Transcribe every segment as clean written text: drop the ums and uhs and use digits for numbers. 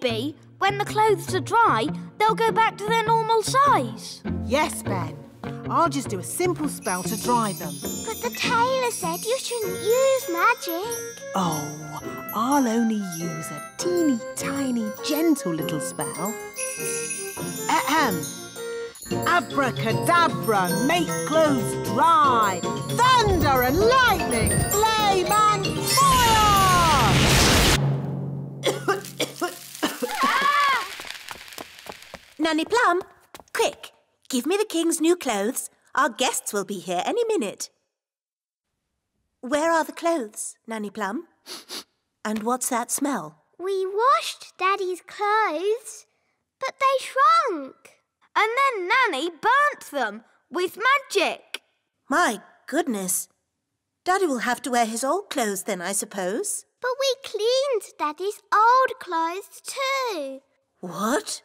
maybe when the clothes are dry, they'll go back to their normal size. Yes, Ben. I'll just do a simple spell to dry them. But the tailor said you shouldn't use magic. Oh, I'll only use a teeny tiny gentle little spell. Ahem. Abracadabra, make clothes dry. Thunder and lightning, flame and fire! Nanny Plum, quick, give me the king's new clothes. Our guests will be here any minute. Where are the clothes, Nanny Plum? And what's that smell? We washed Daddy's clothes, but they shrunk. And then Nanny burnt them with magic. My goodness. Daddy will have to wear his old clothes then, I suppose. But we cleaned Daddy's old clothes too. What?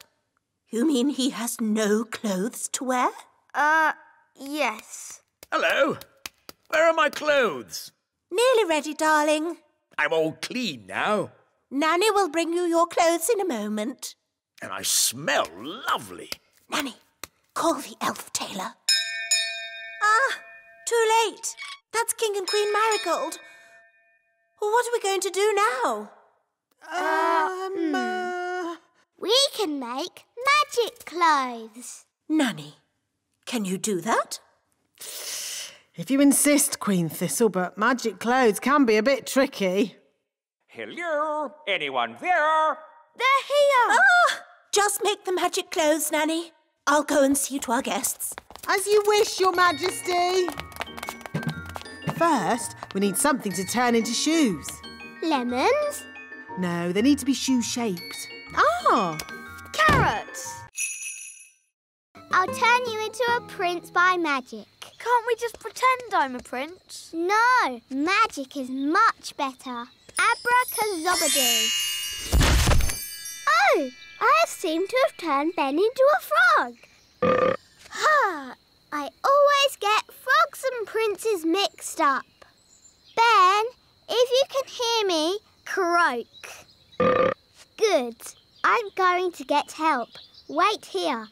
You mean he has no clothes to wear? Yes. Hello. Where are my clothes? Nearly ready, darling. I'm all clean now. Nanny will bring you your clothes in a moment. And I smell lovely. Nanny, call the elf tailor. Ah, too late. That's King and Queen Marigold. What are we going to do now? We can make magic clothes. Nanny, can you do that? If you insist, Queen Thistle, but magic clothes can be a bit tricky. Hello? Anyone there? They're here. Ah! Just make the magic clothes, Nanny. I'll go and see to our guests. As you wish, Your Majesty. First, we need something to turn into shoes. Lemons? No, they need to be shoe-shaped. Ah! Carrots. I'll turn you into a prince by magic. Can't we just pretend I'm a prince? No, magic is much better. Abracazobadoo. Oh, I seem to have turned Ben into a frog. I always get frogs and princes mixed up. Ben, if you can hear me, croak. Good. I'm going to get help. Wait here.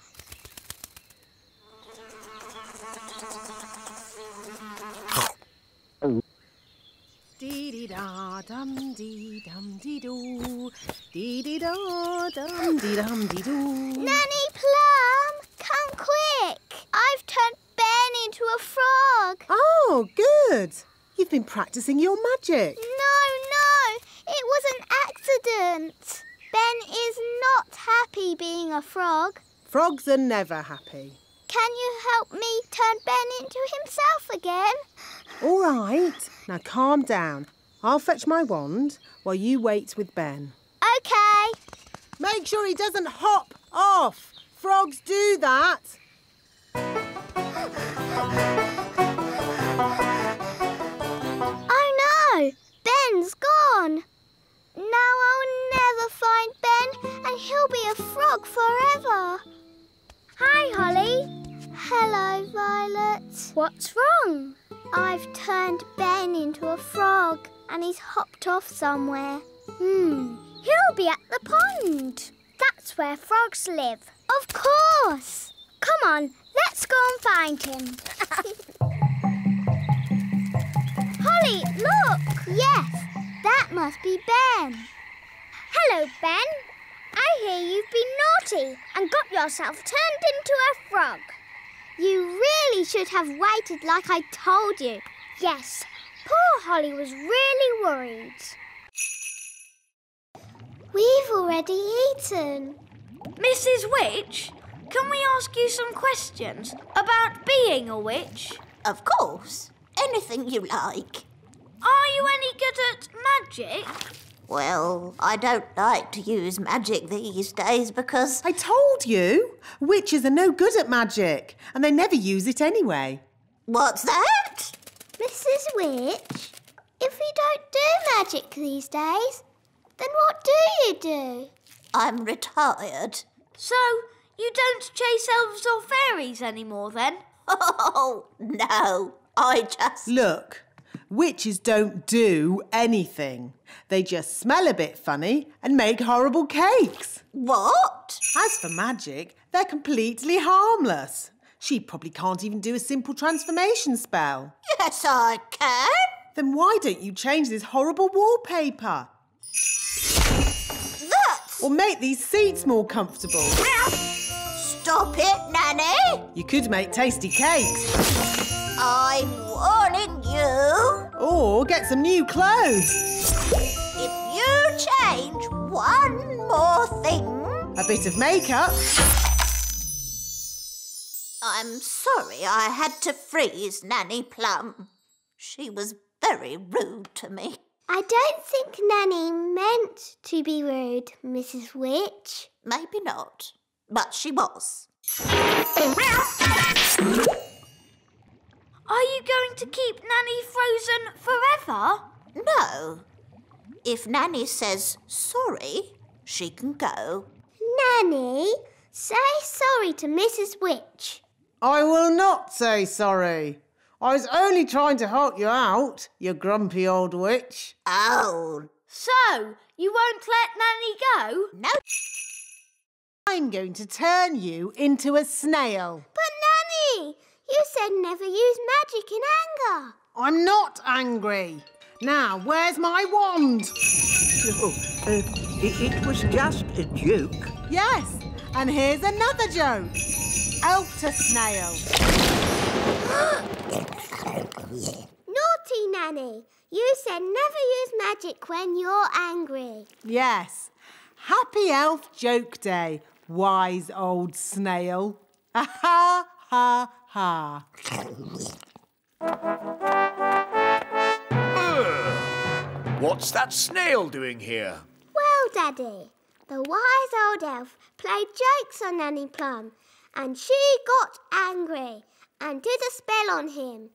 Dee-dee-da-dum-dee-dum-dee-doo. Dee-dee-da-dum-dee-dum-dee-doo. Nanny Plum, come quick. I've turned Ben into a frog. Oh, good. You've been practising your magic. No, it was an accident. Ben is not happy being a frog. Frogs are never happy. Can you help me turn Ben into himself again? All right. Now calm down. I'll fetch my wand while you wait with Ben. OK. Make sure he doesn't hop off. Frogs do that. Oh no, Ben's gone. Now I'll never find Ben and he'll be a frog forever. Hi, Holly. Hello, Violet. What's wrong? I've turned Ben into a frog and he's hopped off somewhere. He'll be at the pond. That's where frogs live. Of course. Come on, let's go and find him. Holly, look. Yes, that must be Ben. Hello, Ben. I hear you've been naughty and got yourself turned into a frog. You really should have waited like I told you. Yes, poor Holly was really worried. We've already eaten. Mrs. Witch, can we ask you some questions about being a witch? Of course. Anything you like. Are you any good at magic? Well, I don't like to use magic these days because... I told you. Witches are no good at magic and they never use it anyway. What's that? Mrs. Witch, if we don't do magic these days, then what do you do? I'm retired. So, you don't chase elves or fairies anymore then? Oh, no. I just... Look, Witches don't do anything. They just smell a bit funny and make horrible cakes. What? As for magic, they're completely harmless. She probably can't even do a simple transformation spell. Yes, I can. Then why don't you change this horrible wallpaper? That's... Or make these seats more comfortable. Stop it, Nanny. You could make tasty cakes. I'm warning you. Or get some new clothes. If you change one more thing... A bit of makeup. I'm sorry I had to freeze Nanny Plum. She was very rude to me. I don't think Nanny meant to be rude, Mrs. Witch. Maybe not, but she was. Are you going to keep Nanny frozen forever? No. If Nanny says sorry, she can go. Nanny, say sorry to Mrs. Witch. I will not say sorry. I was only trying to help you out, you grumpy old witch. Oh, So, you won't let Nanny go? no. I'm going to turn you into a snail. But Nanny, you said never use magic in anger. I'm not angry. Now, where's my wand? Oh, it was just a joke. Yes, and here's another joke. Elf to snail. Naughty Nanny, you said never use magic when you're angry. Yes. Happy Elf Joke Day, wise old snail. Ha ha ha ha. What's that snail doing here? Well, Daddy, the wise old elf played jokes on Nanny Plum and she got angry and did a spell on him.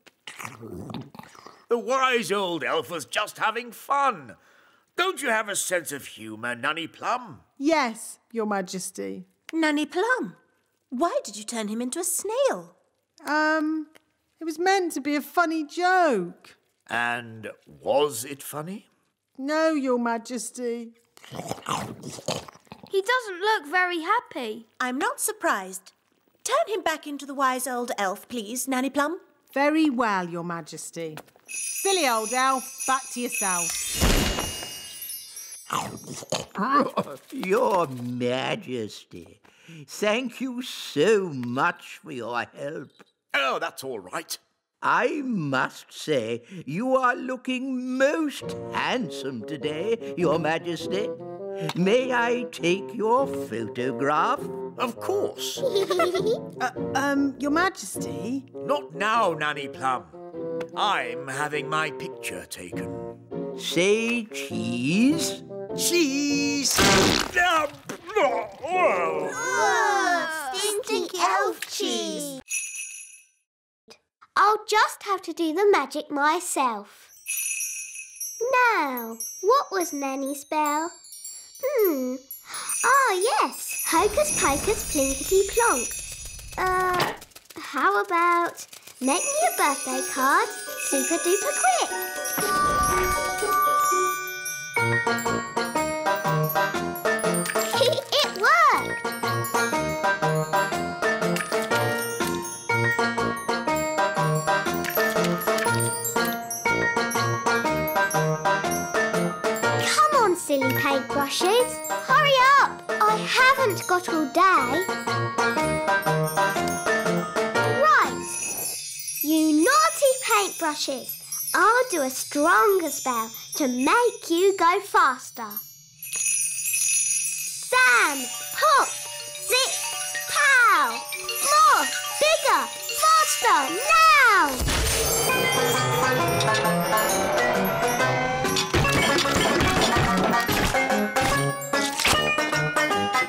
The wise old elf was just having fun. Don't you have a sense of humour, Nanny Plum? Yes, Your Majesty. Nanny Plum, why did you turn him into a snail? It was meant to be a funny joke. And was it funny? No, Your Majesty. He doesn't look very happy. I'm not surprised. Turn him back into the wise old elf, please, Nanny Plum. Very well, Your Majesty. Silly old elf, back to yourself. Your Majesty, thank you so much for your help. Oh, that's all right. I must say, you are looking most handsome today, Your Majesty. May I take your photograph? Of course. Your Majesty? Not now, Nanny Plum. I'm having my picture taken. Say cheese. Cheese! Stinky elf cheese. I'll just have to do the magic myself. Now, what was Nanny's spell? Ah, yes. Hocus pocus plinkety plonk. How about make me a birthday card super duper quick? It worked! Come on, silly paintbrushes. Hurry up! I haven't got all day. Right. You naughty paintbrushes. I'll do a stronger spell to make you go faster. Sam, pop, zip, pow! More, bigger, faster, now!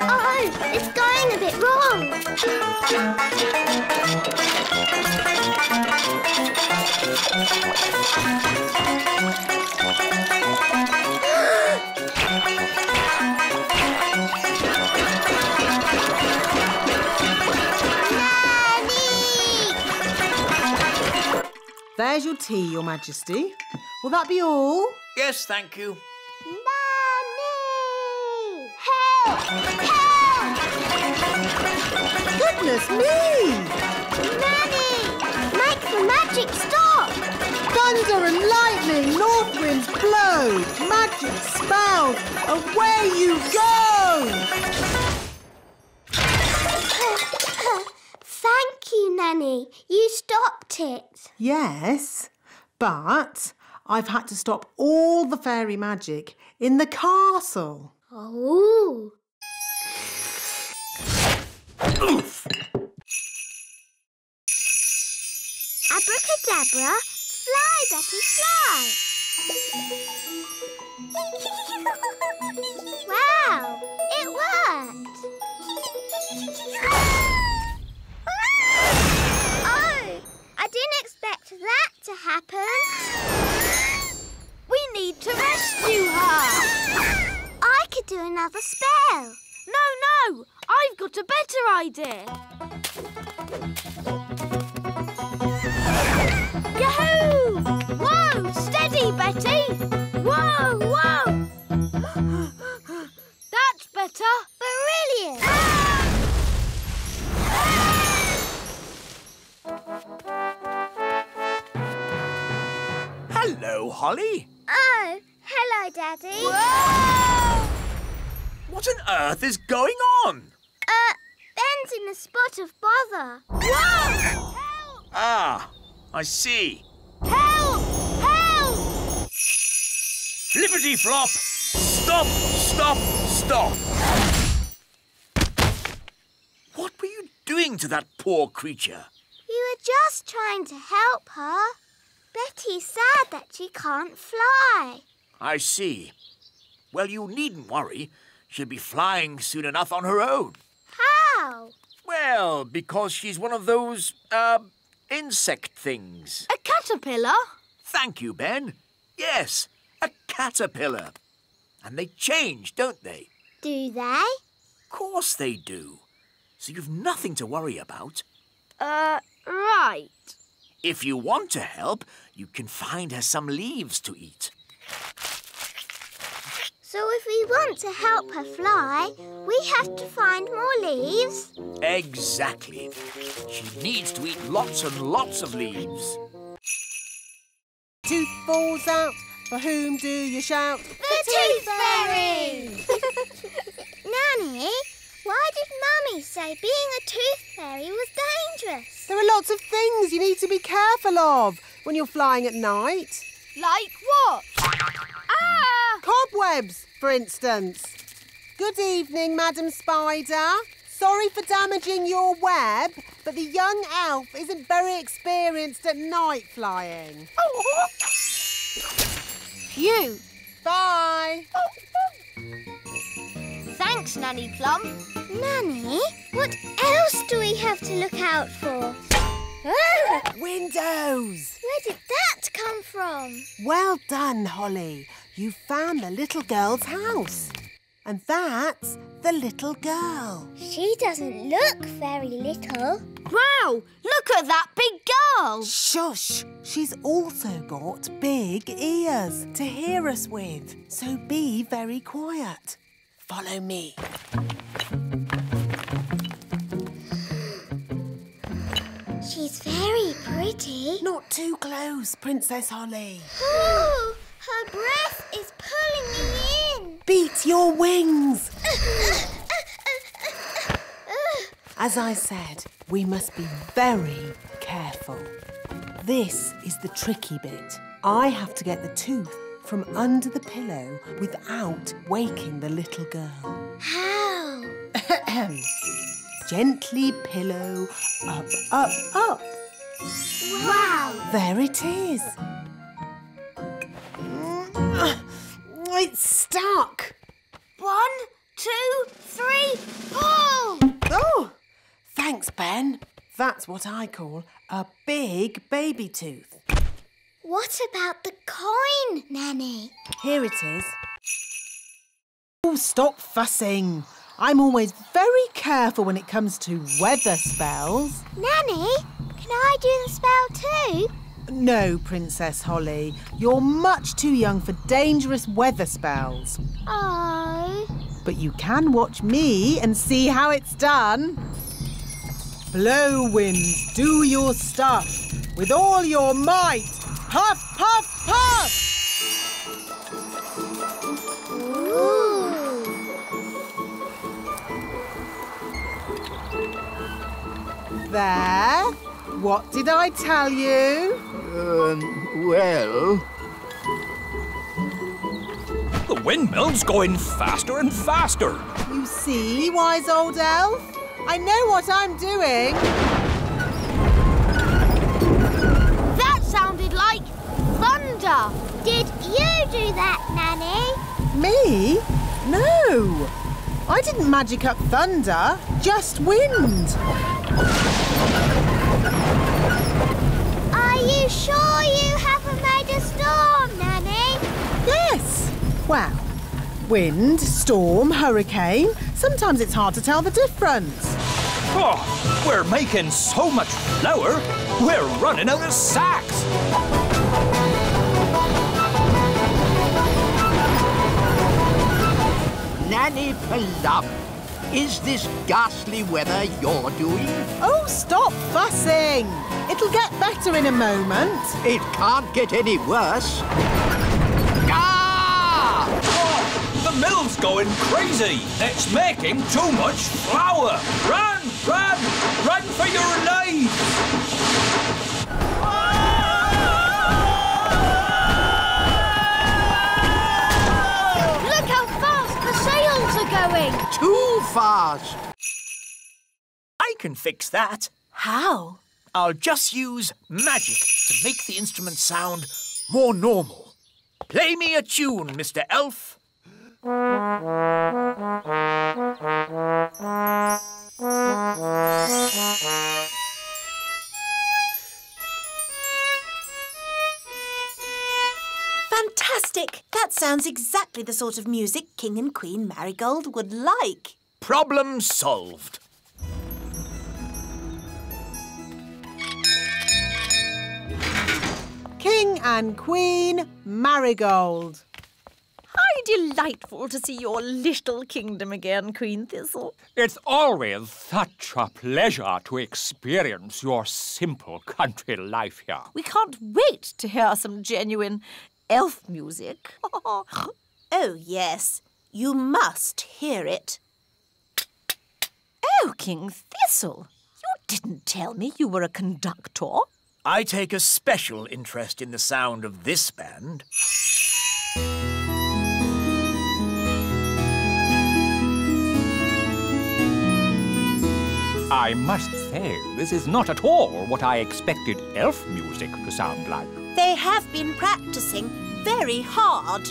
Oh, it's going a bit wrong. There's your tea, Your Majesty. Will that be all? Yes, thank you. Nanny! Help! Help! Goodness me! Nanny! Make the magic stop! Thunder and lightning, north winds blow, magic spells, away you go! Thank you, Nanny. You stopped it. Yes, but I've had to stop all the fairy magic in the castle. Oh. Oof! Abracadabra, fly, Betty, fly. Wow, it worked. Oh, I didn't expect that to happen. We need to rescue her. I could do another spell. No, I've got a better idea. Yahoo! Whoa, steady, Betty. Whoa. That's better. Brilliant. Hello, Holly. Oh, hello, Daddy. What on earth is going on? Ben's in a spot of bother. Whoa! Ah, I see. Help! Flippity-flop! Stop! What were you doing to that poor creature? You were just trying to help her. Betty's sad that she can't fly. I see. Well, you needn't worry. She'll be flying soon enough on her own. How? Well, because she's one of those, insect things. A caterpillar? Thank you, Ben. Yes, a caterpillar. And they change, don't they? Do they? Of course they do. So you've nothing to worry about. Right. If you want to help, you can find her some leaves to eat. So if we want to help her fly, we have to find more leaves? Exactly. She needs to eat lots and lots of leaves. Tooth falls out, for whom do you shout? The Tooth Fairy! Nanny, why did Mummy say being a tooth fairy was dangerous? There are lots of things you need to be careful of when you're flying at night. Like what? Ah! Cobwebs, for instance. Good evening, Madam Spider. Sorry for damaging your web, but the young elf isn't very experienced at night flying. Phew. Bye. Thanks, Nanny Plum. Nanny, what else do we have to look out for? Ah, Windows. where did that come from? Well done, Holly. You found the little girl's house. And that's the little girl. She doesn't look very little. Wow, look at that big girl. Shush! She's also got big ears to hear us with. So be very quiet. Follow me. She's very pretty. Not too close, Princess Holly. Oh, her breath is pulling me in. Beat your wings. As I said, we must be very careful. This is the tricky bit. I have to get the tooth from under the pillow without waking the little girl. How? Gently pillow, up, up, up. Wow. There it is. It's stuck. 1, 2, 3, pull! Oh, thanks, Ben. That's what I call a big baby tooth. What about the coin, Nanny? Here it is. Oh, stop fussing. I'm always very careful when it comes to weather spells. Nanny, can I do the spell too? No, Princess Holly. You're much too young for dangerous weather spells. Oh. But you can watch me and see how it's done. Blow, winds, do your stuff. With all your might. Puff, puff, puff! Ooh. There. What did I tell you? Well... The windmill's going faster and faster. You see, wise old elf? I know what I'm doing. That sounded like thunder. Did you do that, Nanny? Me? No. I didn't magic up thunder, just wind. Are you sure you haven't made a storm, Nanny? Yes. Well, wind, storm, hurricane. Sometimes it's hard to tell the difference. Oh, we're making so much flour, we're running out of sacks. Nanny Plum, is this ghastly weather you're doing? Oh, stop fussing. It'll get better in a moment. It can't get any worse. The mill's going crazy. It's making too much flour. Run, run, run for your lives. Look how fast the sails are going. Too fast. I can fix that. How? I'll just use magic to make the instrument sound more normal. Play me a tune, Mr. Elf. Fantastic! That sounds exactly the sort of music King and Queen Marigold would like. Problem solved. King and Queen Marigold. How delightful to see your little kingdom again, Queen Thistle. It's always such a pleasure to experience your simple country life here. We can't wait to hear some genuine elf music. Oh, yes. You must hear it. Oh, King Thistle, you didn't tell me you were a conductor. I take a special interest in the sound of this band. I must say, this is not at all what I expected elf music to sound like. They have been practicing very hard.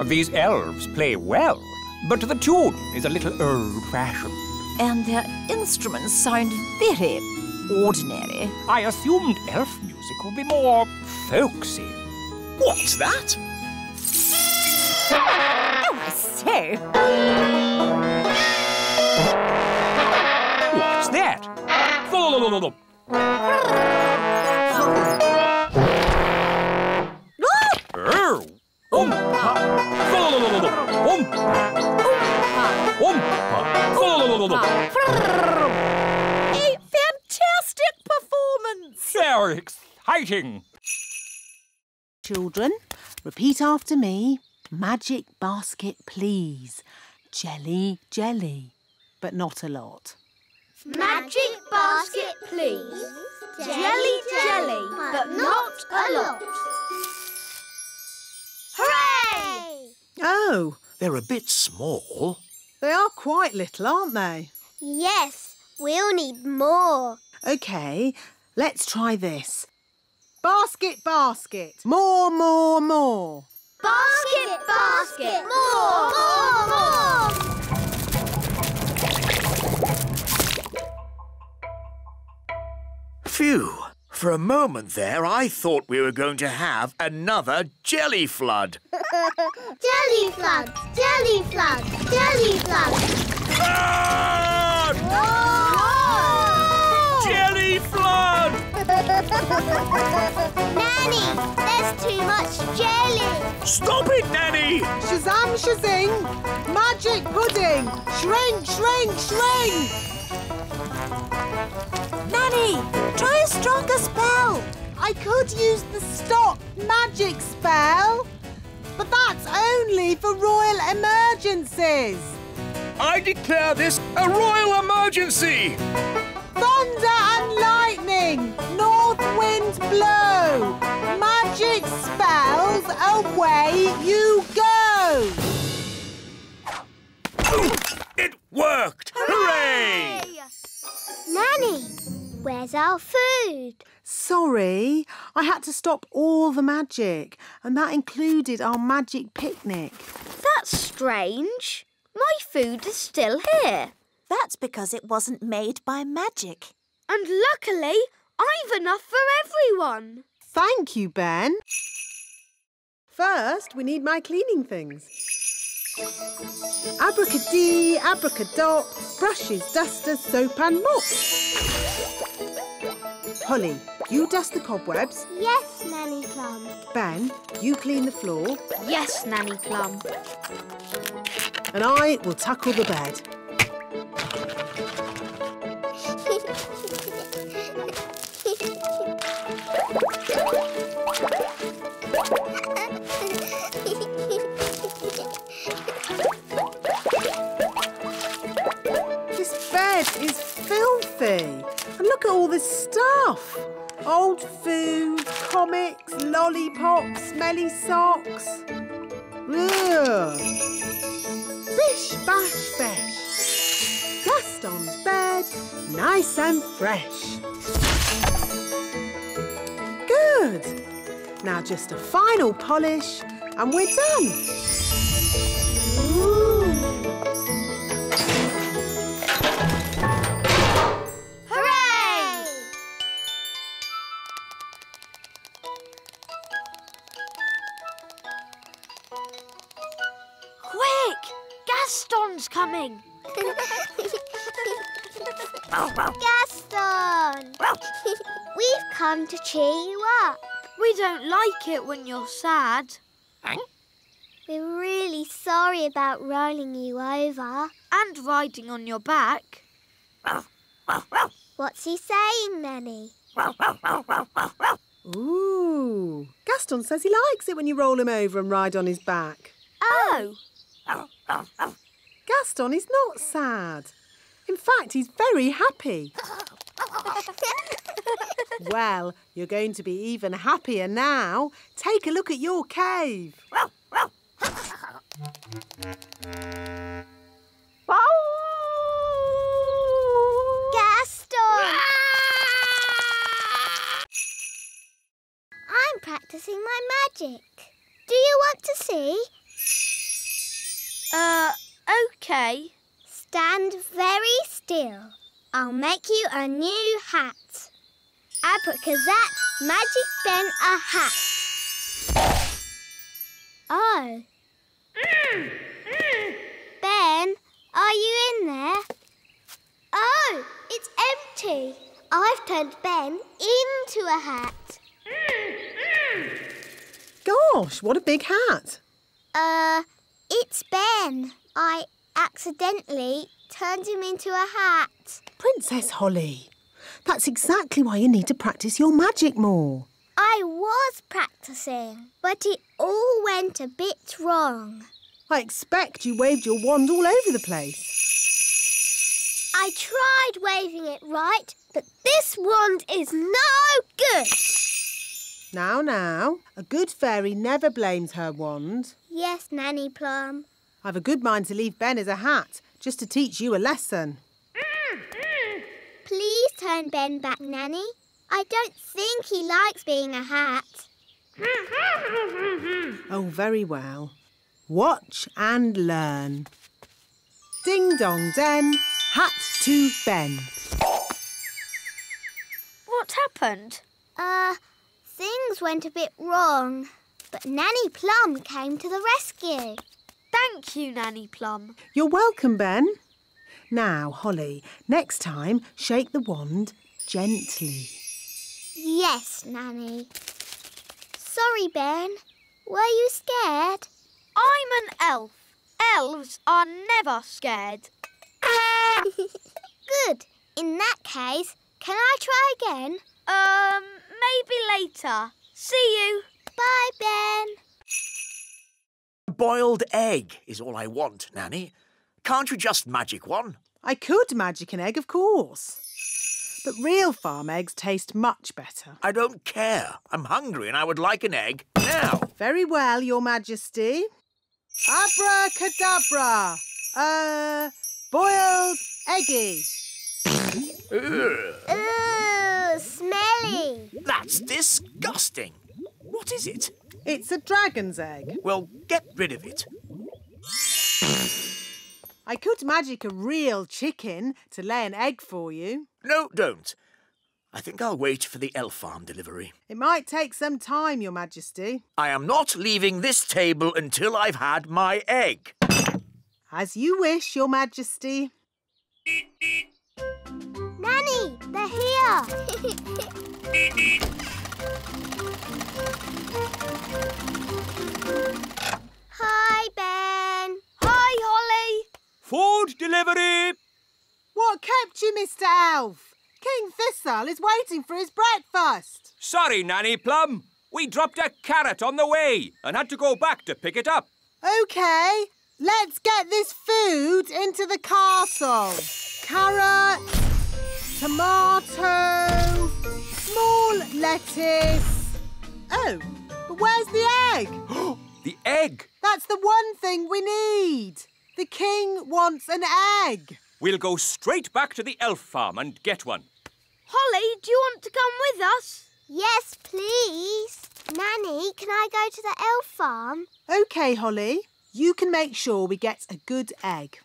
These elves play well, but the tune is a little old-fashioned. And their instruments sound very ordinary. I assumed elf music would be more folksy. What's that? Oh, I say. What's that? A fantastic performance! Very exciting. Children, repeat after me. Magic basket, please. Jelly, jelly, but not a lot. Magic basket, please. Jelly, jelly, but not a lot. Hooray! Oh, They're a bit small. they are quite little, aren't they? Yes, we'll need more. OK, let's try this. Basket, basket. More, more, more. Basket, basket, more, more, more. Phew. For a moment there, I thought we were going to have another jelly flood. Jelly floods, jelly floods, jelly floods. Flood! Jelly flood! Now Nanny, there's too much jelly. Stop it, Nanny! Shazam, shazing! Magic pudding! Shrink, shrink, shrink! Nanny, try a stronger spell. I could use the stop magic spell, but that's only for royal emergencies. I declare this a royal emergency! Thunder and lightning, north wind blow, magic spells, away you go! It worked! Hooray! Nanny, where's our food? Sorry, I had to stop all the magic, and that included our magic picnic. That's strange. My food is still here. That's because it wasn't made by magic. And luckily, I've enough for everyone. Thank you, Ben. First, we need my cleaning things. Abracadee, abracadop, brushes, dusters, soap and mop. Holly, you dust the cobwebs. Yes, Nanny Plum. Ben, you clean the floor. Yes, Nanny Plum. And I will tackle the bed. This bed is filthy. And look at all this stuff. Old food, comics, lollipops, smelly socks. Ugh. Bish, bash, besh. Gaston's bed, nice and fresh. Good. Now just a final polish and we're done. Hooray! Quick! Gaston's coming. Gaston! We've come to cheer you up. We don't like it when you're sad. We're really sorry about rolling you over. And riding on your back. What's he saying, Nanny? Ooh. Gaston says he likes it when you roll him over and ride on his back. Oh! Gaston is not sad. In fact, he's very happy. Well, you're going to be even happier now. Take a look at your cave. Gaston! I'm practicing my magic. Do you want to see? OK. Stand very still. I'll make you a new hat. Abracazat, magic Ben a hat. Oh. Ben, are you in there? Oh, it's empty. I've turned Ben into a hat. Gosh, what a big hat. It's Ben. I accidentally turned him into a hat. Princess Holly, that's exactly why you need to practice your magic more. I was practicing, but it all went a bit wrong. I expect you waved your wand all over the place. I tried waving it right, but this wand is no good. Now, a good fairy never blames her wand. Yes, Nanny Plum. I've a good mind to leave Ben as a hat, just to teach you a lesson. Please turn Ben back, Nanny. I don't think he likes being a hat. Oh, very well. Watch and learn. Ding dong den, hat to Ben. What happened? Things went a bit wrong, but Nanny Plum came to the rescue. Thank you, Nanny Plum. You're welcome, Ben. Now, Holly, next time, shake the wand gently. Yes, Nanny. Sorry, Ben. Were you scared? I'm an elf. Elves are never scared. Good. In that case, can I try again? Maybe later. See you. Bye, Ben. A boiled egg is all I want, Nanny. Can't you just magic one? I could magic an egg, of course. But real farm eggs taste much better. I don't care. I'm hungry and I would like an egg now. Very well, Your Majesty. Abracadabra! Boiled eggy. Ugh, Ooh, smelly. that's disgusting. What is it? It's a dragon's egg. Well, get rid of it. I could magic a real chicken to lay an egg for you. No, don't. I think I'll wait for the elf farm delivery. It might take some time, Your Majesty. I am not leaving this table until I've had my egg. As you wish, Your Majesty. Nanny, they're here. Hi, Ben. Hi, Holly. Food delivery! What kept you, Mr. Elf? King Thistle is waiting for his breakfast. Sorry, Nanny Plum. We dropped a carrot on the way and had to go back to pick it up. OK, let's get this food into the castle. Carrot, tomato, small lettuce. Oh, but where's the egg? The egg! That's the one thing we need. The king wants an egg. We'll go straight back to the elf farm and get one. Holly, do you want to come with us? Yes, please. Nanny, can I go to the elf farm? OK, Holly. You can make sure we get a good egg.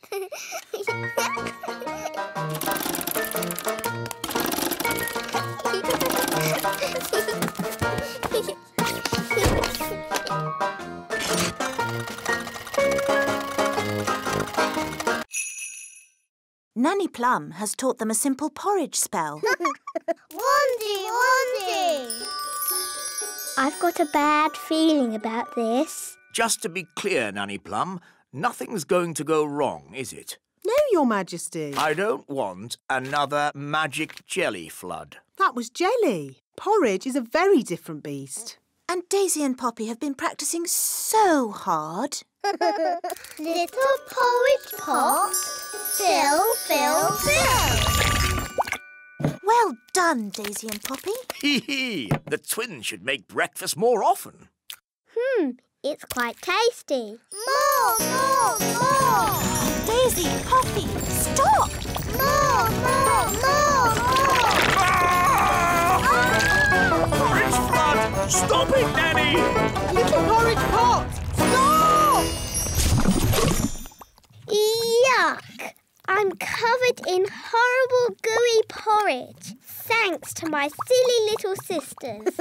Nanny Plum has taught them a simple porridge spell. Wandy, Wandy! I've got a bad feeling about this. Just to be clear, Nanny Plum, nothing's going to go wrong, is it? No, Your Majesty. I don't want another magic jelly flood. That was jelly. Porridge is a very different beast. And Daisy and Poppy have been practising so hard. Little porridge pot, fill, fill, fill. Well done, Daisy and Poppy. Hee hee! The twins should make breakfast more often. It's quite tasty. More! Daisy, Poppy, stop! More! Porridge flood! Stop it, Nanny! Little porridge pot! Stop! Yuck! I'm covered in horrible gooey porridge. Thanks to my silly little sisters.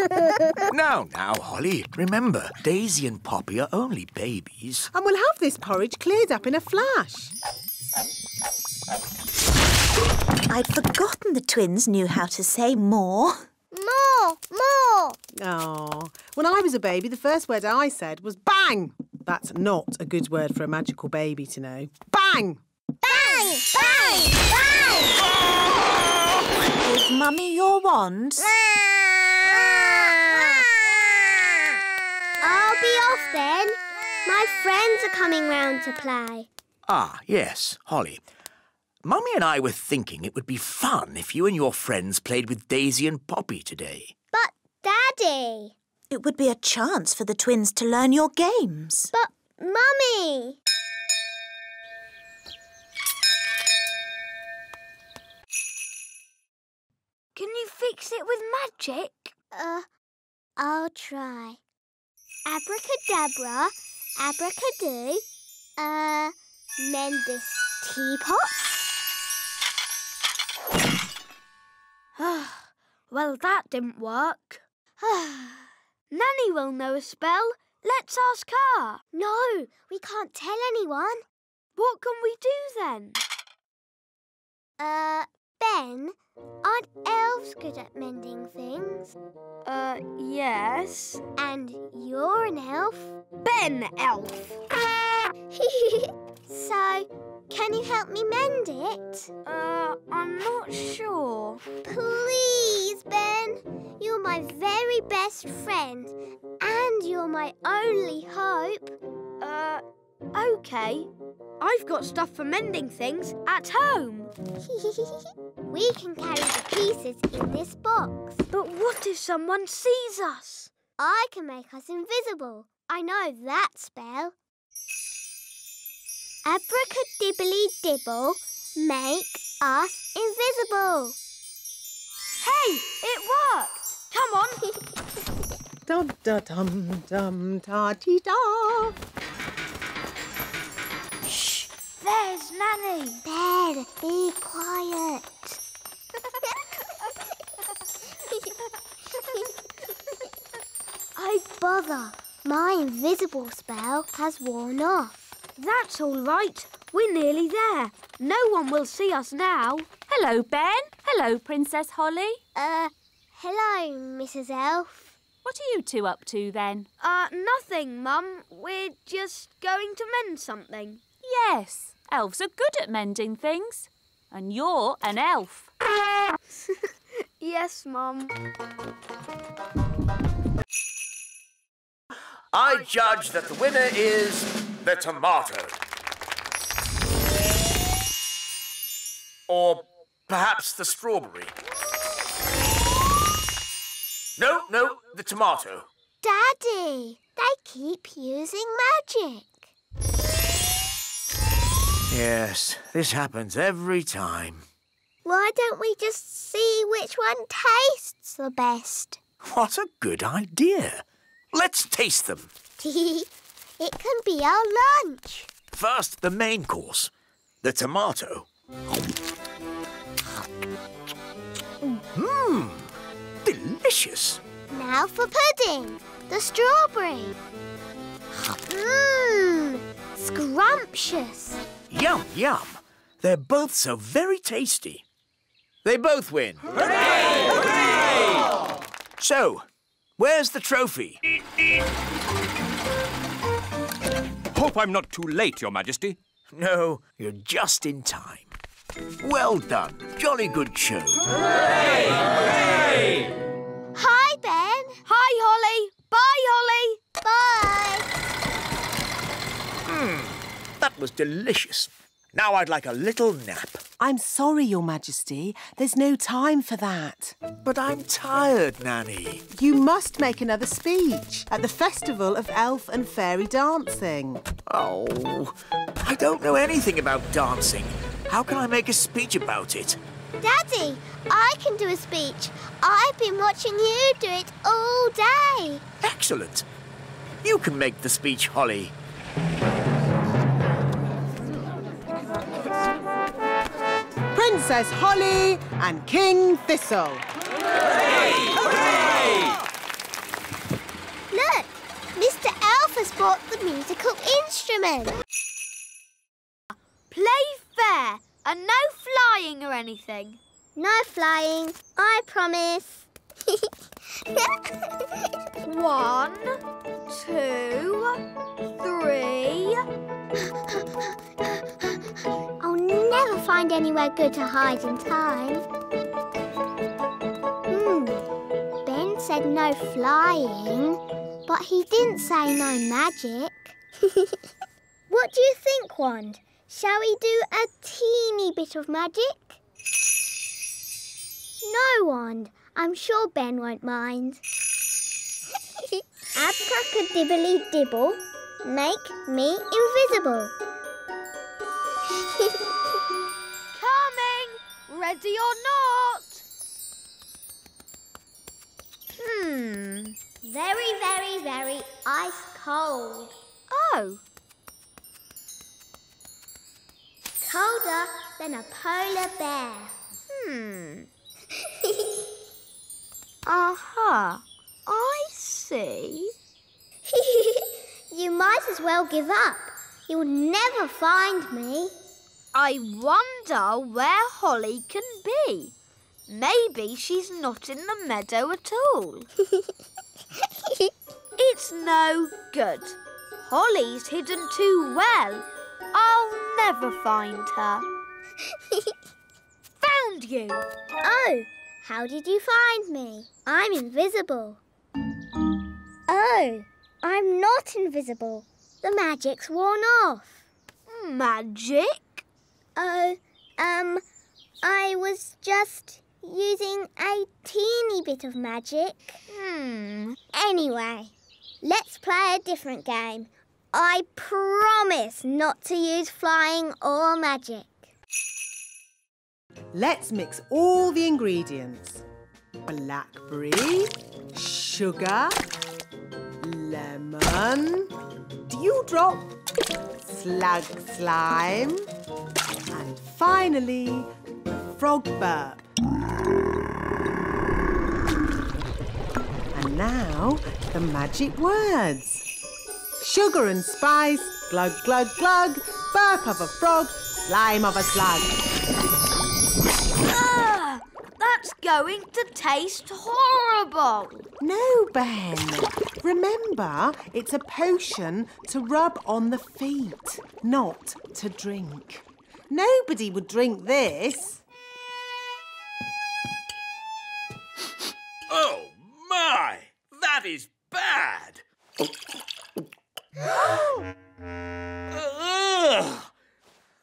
Now, Holly, remember, Daisy and Poppy are only babies. And we'll have this porridge cleared up in a flash. I'd forgotten the twins knew how to say more. More! Oh, when I was a baby, the first word I said was bang. That's not a good word for a magical baby to know. Bang! Bang! Bang! Bang! Give Mummy your wand. I'll be off then. My friends are coming round to play. Ah, yes, Holly. Mummy and I were thinking it would be fun if you and your friends played with Daisy and Poppy today. But, Daddy... It would be a chance for the twins to learn your games. But, Mummy... Can you fix it with magic? I'll try. Abracadabra, abracadoo, mend this teapot. Well, that didn't work. Nanny will know a spell. Let's ask her. No, we can't tell anyone. What can we do then? Ben, aren't elves good at mending things? Yes. And you're an elf? Ben Elf. So, can you help me mend it? I'm not sure. Please, Ben. You're my very best friend. And you're my only hope. Okay. I've got stuff for mending things at home. We can carry the pieces in this box. But what if someone sees us? I can make us invisible. I know that spell. Abracadibbly-dibble, make us invisible. Hey, it worked! Come on. Dum da dum dum da dee da. Shh! There's Nanny. Ben, be quiet. Oh, bother. My invisible spell has worn off. That's all right. We're nearly there. No one will see us now. Hello, Ben. Hello, Princess Holly. Hello, Mrs. Elf. What are you two up to, then? Nothing, Mum. We're just going to mend something. Yes, elves are good at mending things. And you're an elf. Yes, Mum. I judge that the winner is the tomato. Or perhaps the strawberry. No, the tomato. Daddy, they keep using magic. Yes, this happens every time. Why don't we just see which one tastes the best? What a good idea. Let's taste them. It can be our lunch. First, the main course, the tomato. Mmm, delicious. Now for pudding, the strawberry. Mmm, scrumptious. Yum, yum. They're both so very tasty. They both win. Hooray! Hooray! So, where's the trophy? Hope I'm not too late, Your Majesty. No, you're just in time. Well done. Jolly good show. Hooray! Hooray! Hi, Ben. Hi, Holly. Bye, Holly. Bye. That was delicious. Now I'd like a little nap. I'm sorry, Your Majesty. There's no time for that. But I'm tired, Nanny. You must make another speech at the Festival of Elf and Fairy Dancing. Oh, I don't know anything about dancing. How can I make a speech about it? Daddy, I can do a speech. I've been watching you do it all day. Excellent. You can make the speech, Holly. Princess Holly and King Thistle. Hooray! Hooray! Look, Mr. Elf has brought the musical instrument. Play fair and no flying or anything. No flying, I promise. 1, 2, 3. I'll never find anywhere good to hide in time. Ben said no flying, but he didn't say no magic. What do you think, Wand? Shall we do a teeny bit of magic? No, Wand. I'm sure Ben won't mind. Abracadibbly-dibble, make me invisible. Coming! Ready or not? Very, very, very ice cold. Oh. Colder than a polar bear. Aha. I see. You might as well give up. You'll never find me. I wonder where Holly can be. Maybe she's not in the meadow at all. It's no good. Holly's hidden too well. I'll never find her. Found you! Oh, how did you find me? I'm invisible. Oh, I'm not invisible. The magic's worn off. Magic? Oh, I was just using a teeny bit of magic. Anyway, let's play a different game. I promise not to use flying or magic. Let's mix all the ingredients. Blackberry, sugar, lemon, dewdrop, slug slime, and finally, frog burp. And now, the magic words. Sugar and spice, glug, glug, glug, burp of a frog, slime of a slug. That's going to taste horrible. No, Ben. Remember, it's a potion to rub on the feet, not to drink. Nobody would drink this. Oh, my! That is bad! Ugh!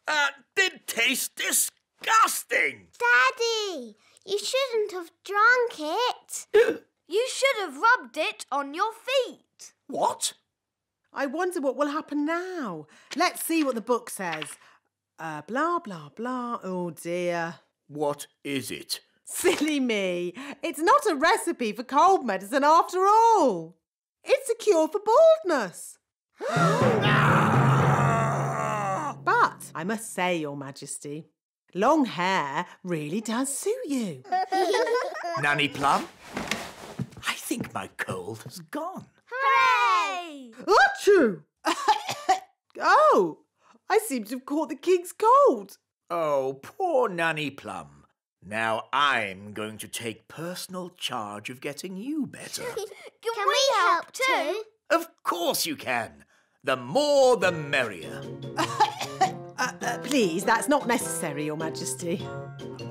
That did taste disgusting! Daddy, you shouldn't have drunk it. You should have rubbed it on your feet. What? I wonder what will happen now. Let's see what the book says. Blah, blah, blah. Oh, dear. What is it? Silly me. It's not a recipe for cold medicine after all. It's a cure for baldness. But I must say, Your Majesty, long hair really does suit you. Nanny Plum? I think my cold has gone. Hooray! Achoo! Oh, I seem to have caught the king's cold. Oh, poor Nanny Plum. Now I'm going to take personal charge of getting you better. Can we help too? Of course you can. The more the merrier. Please, that's not necessary, Your Majesty.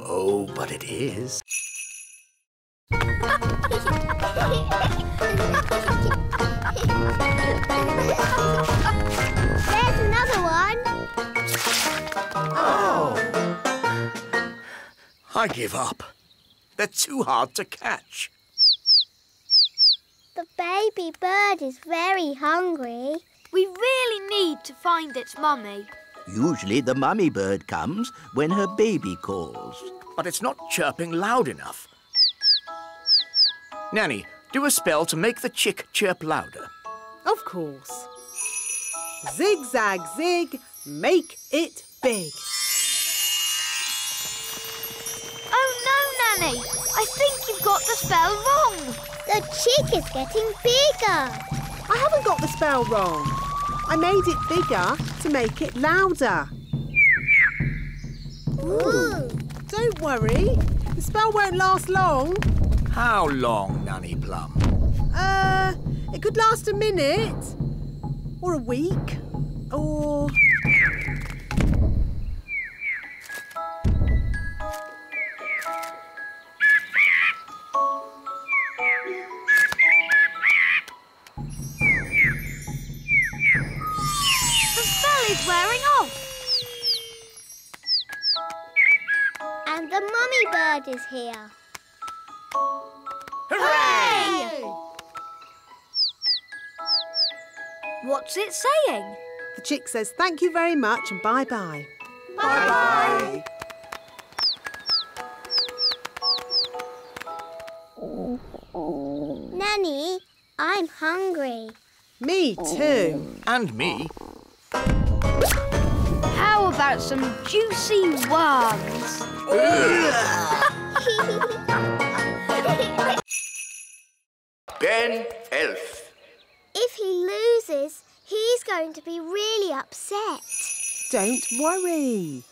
Oh, but it is. There's another one. Oh! I give up. They're too hard to catch. The baby bird is very hungry. We really need to find its mummy. Usually the mummy bird comes when her baby calls. But it's not chirping loud enough. Nanny, do a spell to make the chick chirp louder. Of course. Zig, zag, zig, make it big. Oh no, Nanny! I think you've got the spell wrong. The chick is getting bigger. I haven't got the spell wrong. I made it bigger to make it louder. Ooh. Don't worry. The spell won't last long. How long, Nanny Plum? It could last a minute. Or a week. Or... The spell is wearing off. And the mummy bird is here. Hooray! What's it saying? The chick says thank you very much and bye-bye. Bye-bye. Nanny, I'm hungry. Me too. And me. How about some juicy worms? Ben Elf. If he loses, he's going to be really upset. Don't worry.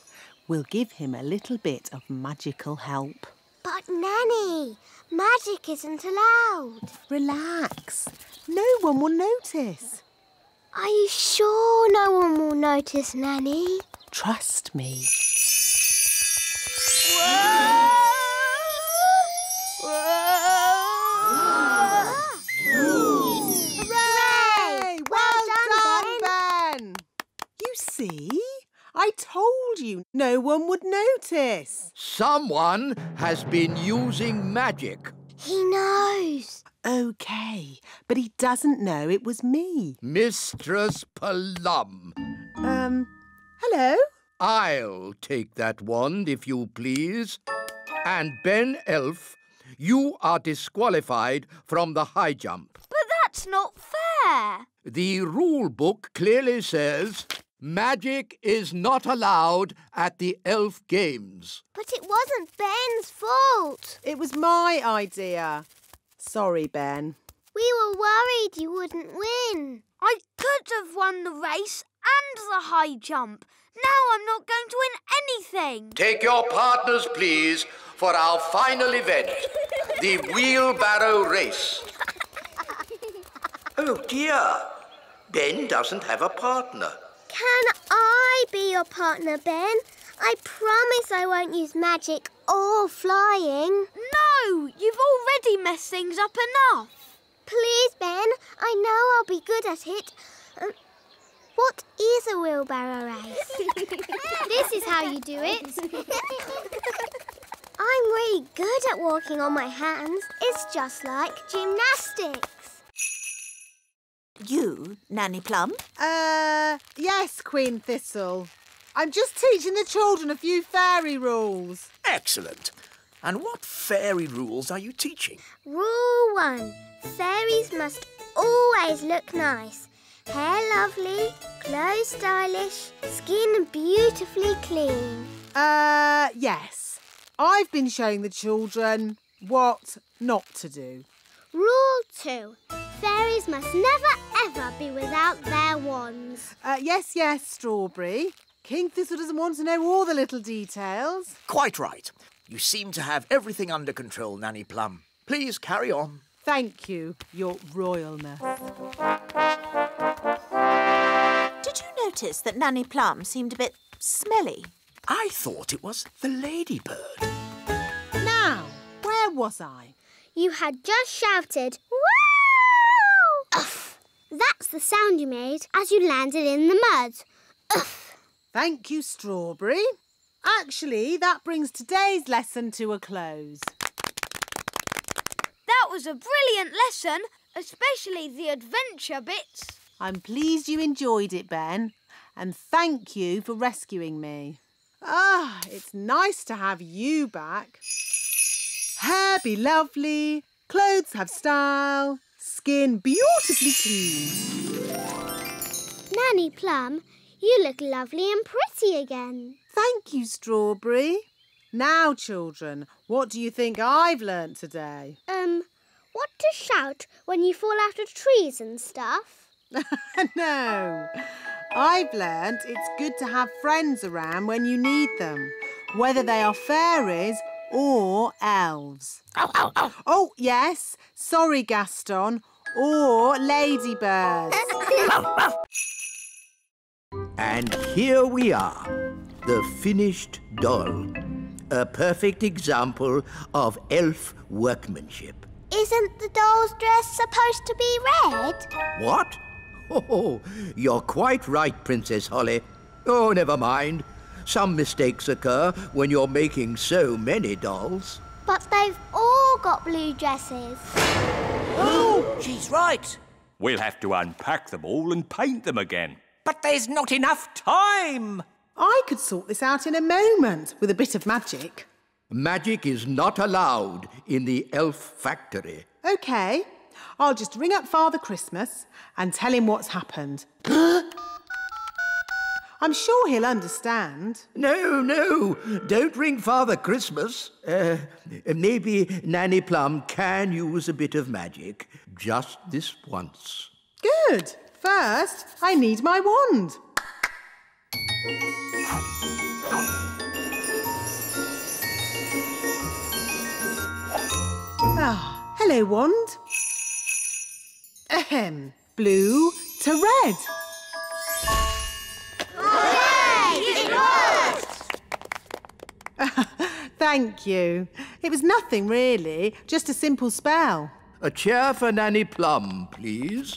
We'll give him a little bit of magical help. But, Nanny, magic isn't allowed. Relax. No one will notice. Are you sure no one will notice, Nanny? Trust me. Hooray! Well done, Ben! You see? I told you no one would notice. Someone has been using magic. He knows. OK, but he doesn't know it was me. Mistress Plum. Hello? I'll take that wand, if you please. And Ben Elf, you are disqualified from the high jump. But that's not fair. The rule book clearly says magic is not allowed at the elf games. But it wasn't Ben's fault. It was my idea. Sorry, Ben. We were worried you wouldn't win. I could have won the race and the high jump. Now I'm not going to win anything. Take your partners, please, for our final event, the wheelbarrow race. Oh, dear. Ben doesn't have a partner. Can I be your partner, Ben? I promise I won't use magic or flying. No, you've already messed things up enough. Please, Ben. I know I'll be good at it. What is a wheelbarrow race? This is how you do it. I'm really good at walking on my hands. It's just like gymnastics. You, Nanny Plum? Yes, Queen Thistle. I'm just teaching the children a few fairy rules. Excellent. And what fairy rules are you teaching? Rule 1. Fairies must always look nice. Hair lovely, clothes stylish, skin beautifully clean. Yes. I've been showing the children what not to do. Rule 2. Fairies must never ever be without their wands. Yes, Strawberry. King Thistle doesn't want to know all the little details. Quite right. You seem to have everything under control, Nanny Plum. Please carry on. Thank you, Your Royalness. Did you notice that Nanny Plum seemed a bit smelly? I thought it was the ladybird. Now, where was I? You had just shouted, "Wow!" Uff. That's the sound you made as you landed in the mud. Uff. Thank you, Strawberry. Actually, that brings today's lesson to a close. That was a brilliant lesson, especially the adventure bits. I'm pleased you enjoyed it, Ben, and thank you for rescuing me. It's nice to have you back. Hair be lovely, clothes have style, skin beautifully clean. Nanny Plum, you look lovely and pretty again. Thank you, Strawberry. Now, children, what do you think I've learnt today? What to shout when you fall out of trees and stuff? No. I've learnt it's good to have friends around when you need them, whether they are fairies or elves. Ow, ow, ow. Oh, yes. Sorry, Gaston. Or ladybirds. And here we are, the finished doll. A perfect example of elf workmanship. Isn't the doll's dress supposed to be red? What? Oh, you're quite right, Princess Holly. Oh, never mind. Some mistakes occur when you're making so many dolls. But they've all got blue dresses. Oh, she's right. We'll have to unpack them all and paint them again. But there's not enough time. I could sort this out in a moment with a bit of magic. Magic is not allowed in the elf factory. OK, I'll just ring up Father Christmas and tell him what's happened. I'm sure he'll understand. No, don't ring Father Christmas. Maybe Nanny Plum can use a bit of magic. Just this once. Good. First, I need my wand. Yellow wand. Ahem. Blue to red. Hooray! It worked! Thank you. It was nothing really, just a simple spell. A chair for Nanny Plum, please.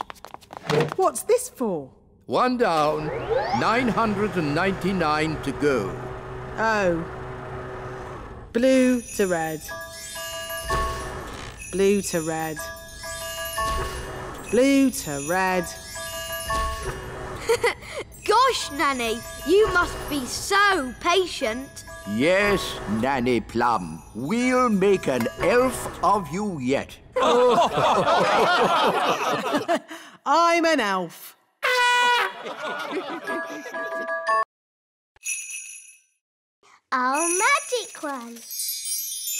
What's this for? One down, 999 to go. Oh. Blue to red. Blue to red. Blue to red. Gosh, Nanny, you must be so patient. Yes, Nanny Plum. We'll make an elf of you yet. I'm an elf. Our magic one.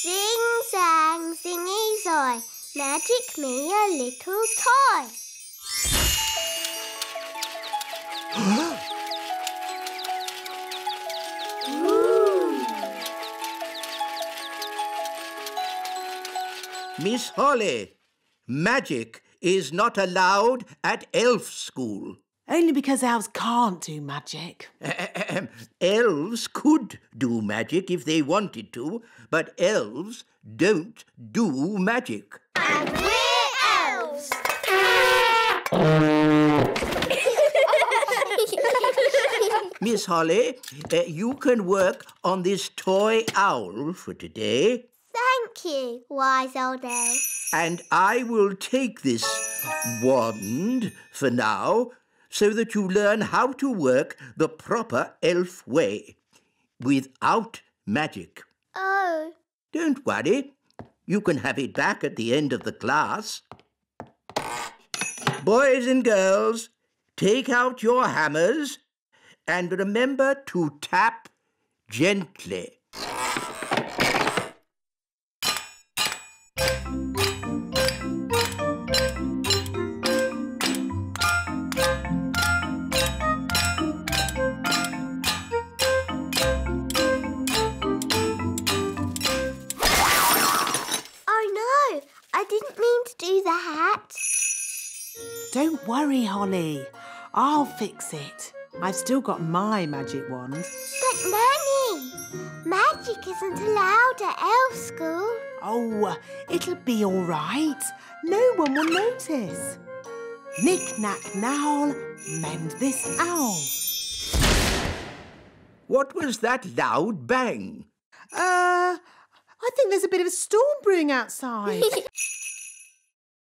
Zing, zang, zingy, zoy. Magic me a little toy. Miss Holly, magic is not allowed at elf school. Only because elves can't do magic. Elves could do magic if they wanted to, but elves don't do magic. And we're elves! Miss Holly, you can work on this toy owl for today. Thank you, wise old elf. And I will take this wand for now, so that you learn how to work the proper elf way, without magic. Oh. Don't worry. You can have it back at the end of the class. Boys and girls, take out your hammers and remember to tap gently. I didn't mean to do that. Don't worry, Holly. I'll fix it. I've still got my magic wand. But Nanny, magic isn't allowed at elf school. Oh, it'll be all right. No one will notice. Knick, knack, knowl, mend this owl. What was that loud bang? I think there's a bit of a storm brewing outside.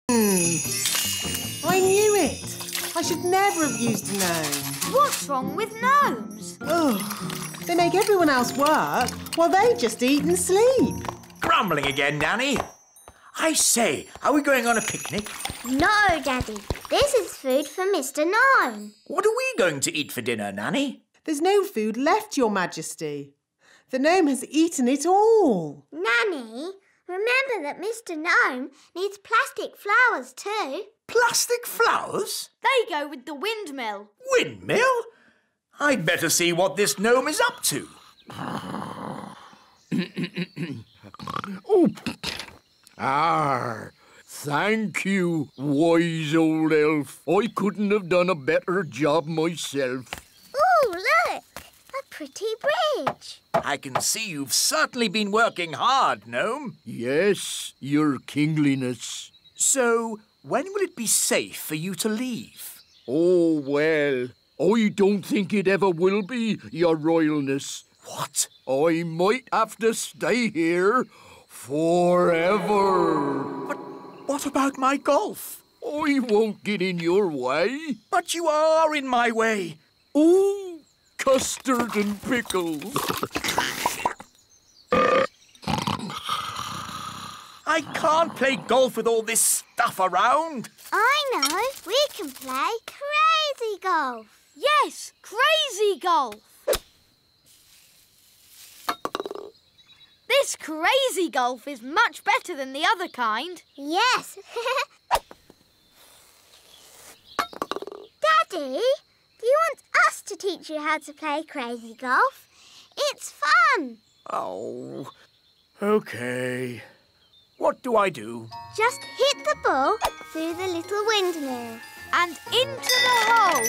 I knew it. I should never have used a gnome. What's wrong with gnomes? Oh, they make everyone else work while they just eat and sleep. Grumbling again, Nanny. I say, are we going on a picnic? No, Daddy. This is food for Mr. Gnome. What are we going to eat for dinner, Nanny? There's no food left, Your Majesty. The gnome has eaten it all. Nanny, remember that Mr. Gnome needs plastic flowers too. Plastic flowers? They go with the windmill. Windmill? I'd better see what this gnome is up to. Oh. Thank you, wise old elf. I couldn't have done a better job myself. Ooh, look! A pretty bridge. I can see you've certainly been working hard, gnome. Yes, your kingliness. So, when will it be safe for you to leave? Oh, well, I don't think it ever will be, your royalness. What? I might have to stay here forever. But what about my golf? I won't get in your way. But you are in my way. Oh, custard and pickles. I can't play golf with all this stuff around. I know. We can play crazy golf. Yes, crazy golf. This crazy golf is much better than the other kind. Yes. Daddy, do you want us to teach you how to play crazy golf? It's fun. Oh, OK. What do I do? Just hit the ball through the little windmill. And into the hole.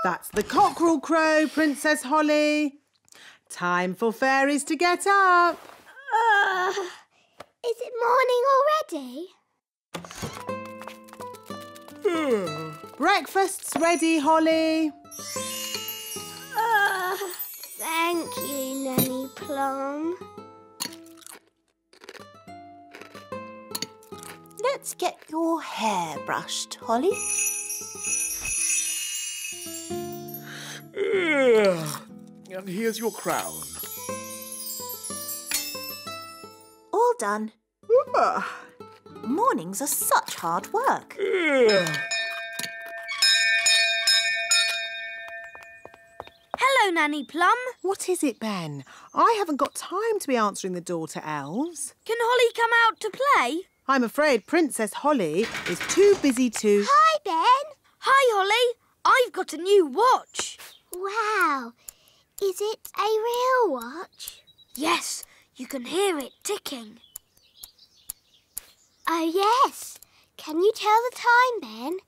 That's the cockerel crow, Princess Holly. Time for fairies to get up. Is it morning already? Breakfast's ready, Holly. Thank you, Nanny Plum. Let's get your hair brushed, Holly. And here's your crown. All done. Mornings are such hard work. Hello, Nanny Plum. What is it, Ben? I haven't got time to be answering the door to elves. Can Holly come out to play? I'm afraid Princess Holly is too busy to... Hi, Ben. Hi, Holly. I've got a new watch. Wow. Is it a real watch? Yes, you can hear it ticking. Oh, yes. Can you tell the time, Ben?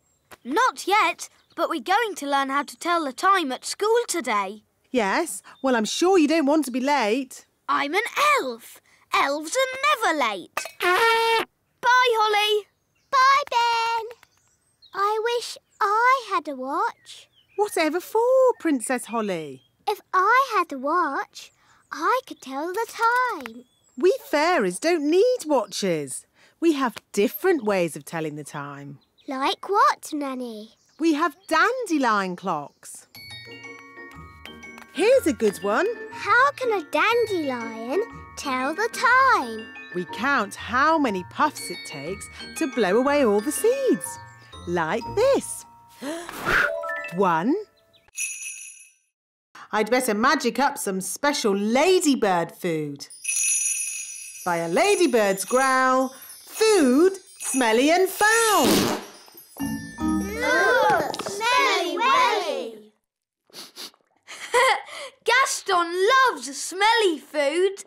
Not yet, but we're going to learn how to tell the time at school today. Yes? Well, I'm sure you don't want to be late. I'm an elf. Elves are never late. Bye, Holly. Bye, Ben. I wish I had a watch. Whatever for, Princess Holly? If I had a watch, I could tell the time. We fairies don't need watches. We have different ways of telling the time. Like what, Nanny? We have dandelion clocks. Here's a good one. How can a dandelion tell the time? We count how many puffs it takes to blow away all the seeds. Like this. 1. I'd better magic up some special ladybird food. By a ladybird's growl, food smelly and foul. Look, smelly welly. Gaston loves smelly food.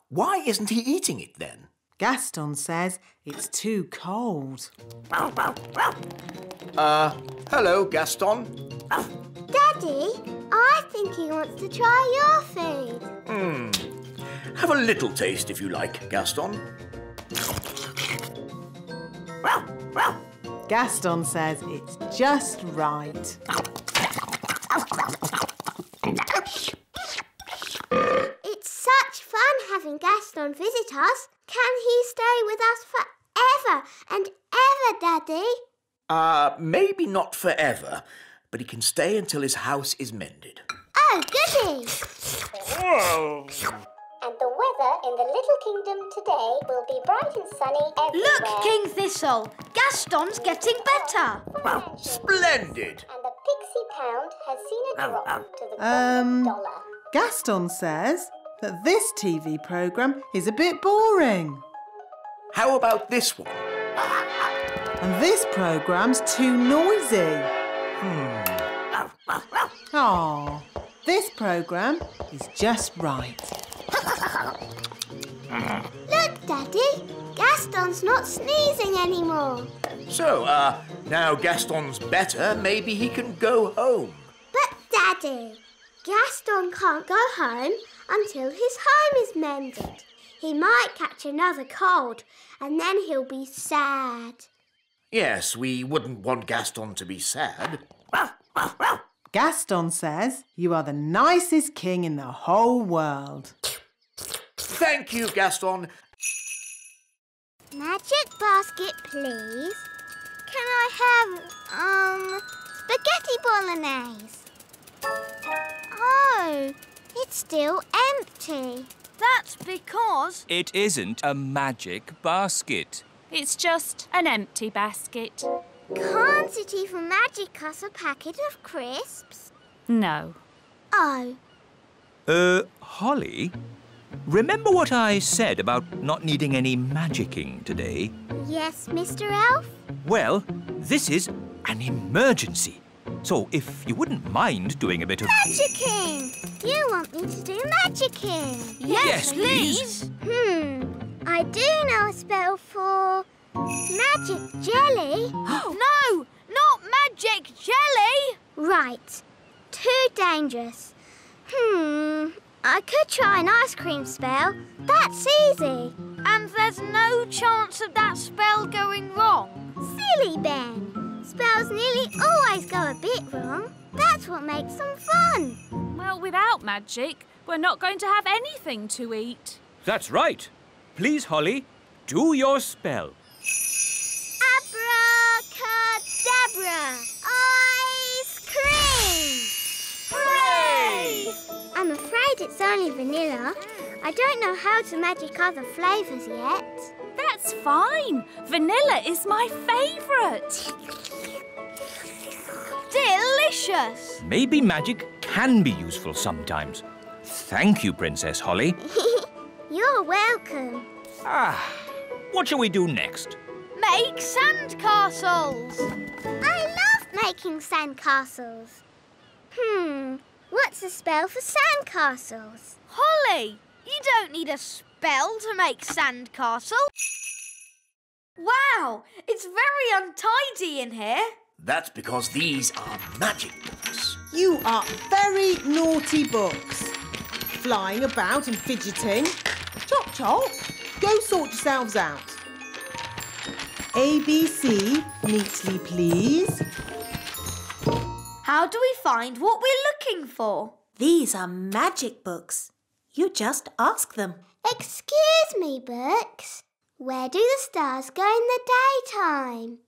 Why isn't he eating it then? Gaston says it's too cold. Hello, Gaston. Daddy, I think he wants to try your food. Have a little taste if you like, Gaston. Gaston says it's just right. It's such fun having Gaston visit us. Can he stay with us forever and ever, Daddy? Maybe not forever, but he can stay until his house is mended. Oh, goody! Oh. And the weather in the Little Kingdom today will be bright and sunny everywhere. Look, King Thistle. Gaston's getting better. Splendid. And the Pixie Pound has seen a drop to the golden dollar. Gaston says that this TV programme is a bit boring. How about this one? And this programme's too noisy. Oh, this programme is just right. Look, Daddy. Gaston's not sneezing anymore. So, now Gaston's better, maybe he can go home. But, Daddy, Gaston can't go home until his home is mended. He might catch another cold and then he'll be sad. Yes, we wouldn't want Gaston to be sad. Gaston says you are the nicest king in the whole world. Thank you, Gaston. Magic basket, please. Can I have, spaghetti bolognese? Oh, it's still empty. That's because... It isn't a magic basket. It's just an empty basket. Can't it even magic us a packet of crisps? No. Oh. Holly, remember what I said about not needing any magicking today? Yes, Mr. Elf? Well, this is an emergency. So if you wouldn't mind doing a bit of... Magicking! You want me to do magicking? Yes, please. I do know a spell for magic jelly. No, not magic jelly! Right. Too dangerous. I could try an ice cream spell. That's easy. And there's no chance of that spell going wrong. Silly Ben. Spells nearly always go a bit wrong. That's what makes them fun. Well, without magic, we're not going to have anything to eat. That's right. Please, Holly, do your spell. Abracadabra! Ice cream! Hooray! I'm afraid it's only vanilla. I don't know how to magic other flavours yet. That's fine. Vanilla is my favourite. Delicious! Maybe magic can be useful sometimes. Thank you, Princess Holly. You're welcome. What shall we do next? Make sandcastles! I love making sandcastles. What's a spell for sandcastles? Holly, you don't need a spell to make sandcastle. Wow, it's very untidy in here. That's because these are magic books. You are very naughty books. Flying about and fidgeting. Chop, chop. Go sort yourselves out. ABC, neatly please. How do we find what we're looking for? These are magic books. You just ask them. Excuse me, books. Where do the stars go in the daytime?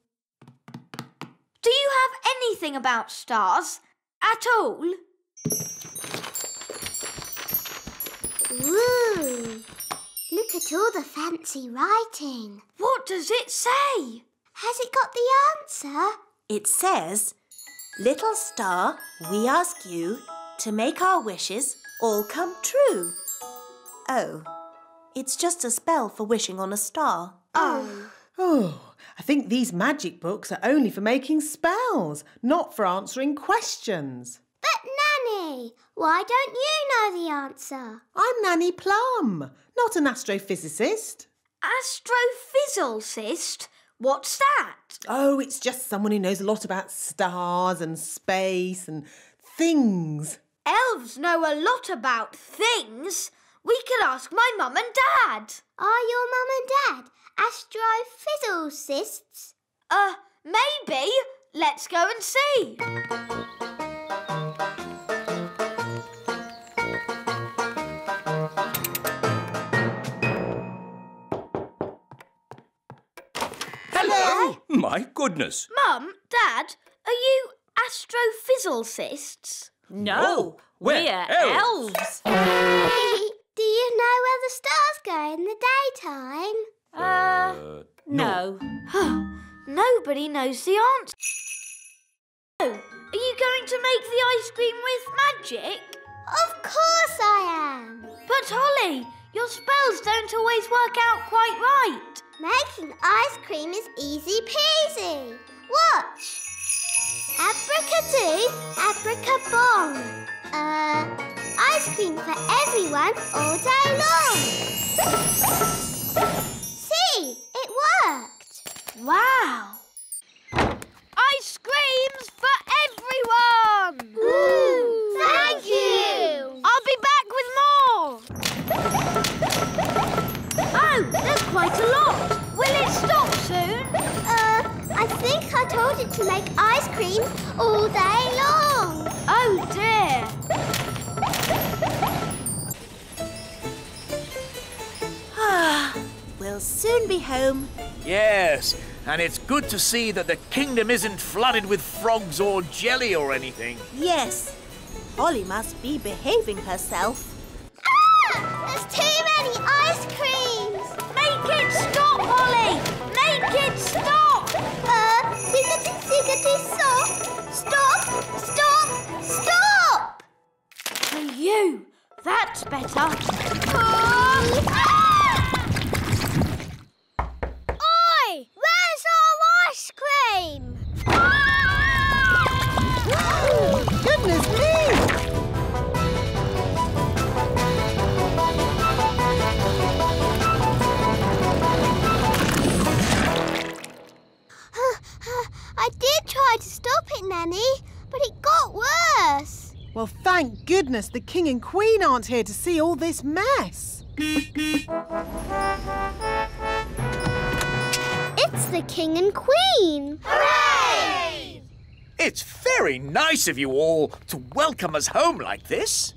Do you have anything about stars at all? Ooh, look at all the fancy writing. What does it say? Has it got the answer? It says, "Little star, we ask you to make our wishes all come true." Oh, it's just a spell for wishing on a star. Oh, I think these magic books are only for making spells, not for answering questions. But Nanny, why don't you know the answer? I'm Nanny Plum, not an astrophysicist. Astrophysicist? What's that? Oh, it's just someone who knows a lot about stars and space and things. Elves know a lot about things. We could ask my mum and dad. Are your mum and dad astrophysicists? Maybe. Let's go and see. Hello! My goodness. Mum, Dad, are you astrophysicists? No, we're we're elves. elves. Do you know where the stars go in the daytime? No. Nobody knows the answer. Oh, are you going to make the ice cream with magic? Of course I am. But Holly, your spells don't always work out quite right. Making ice cream is easy peasy. Watch. Abracadoo, abracabong. Ice cream for everyone all day long. See, it worked. Wow. Ice creams for everyone! Ooh, thank you. I'll be back with more. Oh, there's quite a lot. Will it stop soon? I think I told it to make ice cream all day long. Oh dear. We'll soon be home. Yes, and it's good to see that the kingdom isn't flooded with frogs or jelly or anything. Yes, Holly must be behaving herself. There's too many ice creams. Make it stop, Holly! Make it stop! Ziggity, stop! Stop! Stop! Stop! For you. That's better. Oi! Where's our ice cream? I did try to stop it, Nanny, but it got worse. Well, thank goodness the King and Queen aren't here to see all this mess. It's the King and Queen. It's very nice of you all to welcome us home like this.